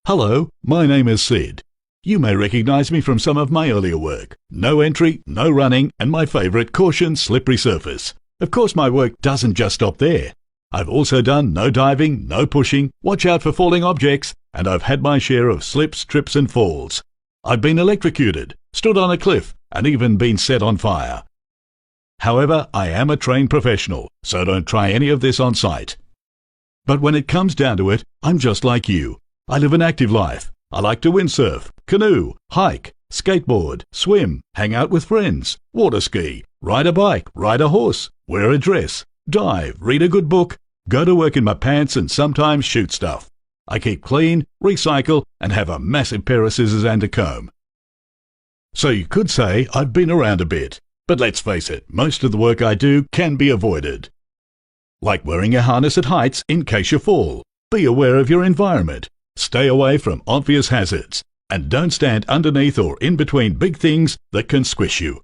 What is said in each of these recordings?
Hello, my name is Sid. You may recognize me from some of my earlier work. No entry, no running, and my favorite, caution, slippery surface. Of course, my work doesn't just stop there. I've also done no diving, no pushing, watch out for falling objects, and I've had my share of slips, trips and falls. I've been electrocuted, stood on a cliff, and even been set on fire. However, I am a trained professional, so don't try any of this on site. But when it comes down to it, I'm just like you. I live an active life. I like to windsurf, canoe, hike, skateboard, swim, hang out with friends, water ski, ride a bike, ride a horse, wear a dress, dive, read a good book, go to work in my pants and sometimes shoot stuff. I keep clean, recycle, and have a massive pair of scissors and a comb. So you could say I've been around a bit, but let's face it, most of the work I do can be avoided. Like wearing a harness at heights in case you fall. Be aware of your environment. Stay away from obvious hazards, and don't stand underneath or in between big things that can squish you.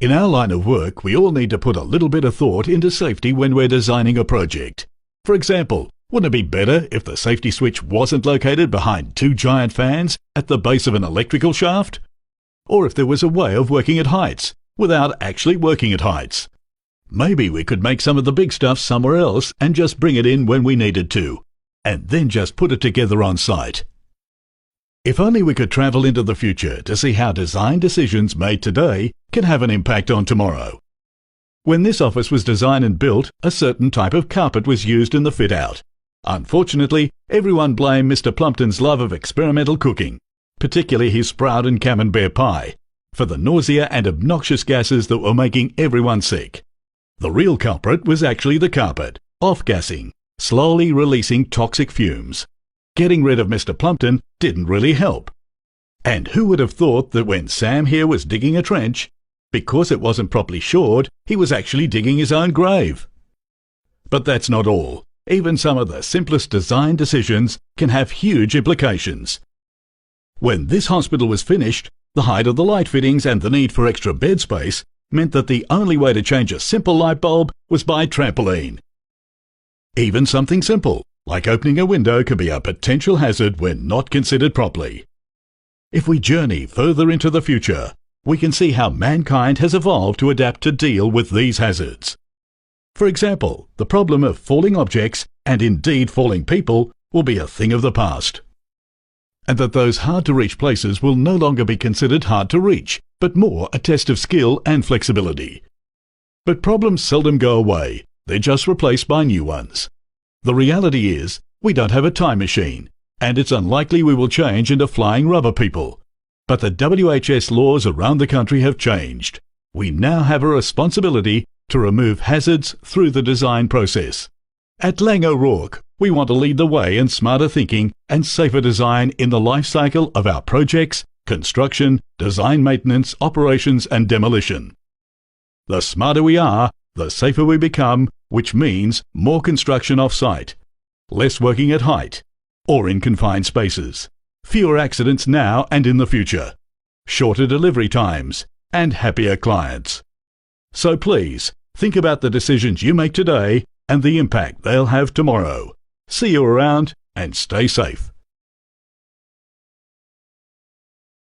In our line of work, we all need to put a little bit of thought into safety when we're designing a project. For example, wouldn't it be better if the safety switch wasn't located behind two giant fans at the base of an electrical shaft? Or if there was a way of working at heights, without actually working at heights? Maybe we could make some of the big stuff somewhere else and just bring it in when we needed to, and then just put it together on site. If only we could travel into the future to see how design decisions made today can have an impact on tomorrow. When this office was designed and built, a certain type of carpet was used in the fit-out. Unfortunately, everyone blamed Mr. Plumpton's love of experimental cooking, particularly his sprout and camembert pie, for the nausea and obnoxious gases that were making everyone sick. The real culprit was actually the carpet, off-gassing, slowly releasing toxic fumes. Getting rid of Mr. Plumpton didn't really help. And who would have thought that when Sam here was digging a trench, because it wasn't properly shored, he was actually digging his own grave? But that's not all. Even some of the simplest design decisions can have huge implications. When this hospital was finished, the height of the light fittings and the need for extra bed space meant that the only way to change a simple light bulb was by trampoline. Even something simple, like opening a window, can be a potential hazard when not considered properly. If we journey further into the future, we can see how mankind has evolved to adapt to deal with these hazards. For example, the problem of falling objects, and indeed falling people, will be a thing of the past. And that those hard-to-reach places will no longer be considered hard to reach, but more a test of skill and flexibility. But problems seldom go away, they're just replaced by new ones. The reality is, we don't have a time machine, and it's unlikely we will change into flying rubber people. But the WHS laws around the country have changed. We now have a responsibility to remove hazards through the design process. At Laing O'Rourke, we want to lead the way in smarter thinking and safer design in the life cycle of our projects, construction, design maintenance, operations and demolition. The smarter we are, the safer we become, which means more construction off-site, less working at height or in confined spaces, fewer accidents now and in the future, shorter delivery times and happier clients. So please, think about the decisions you make today and the impact they'll have tomorrow. See you around and stay safe.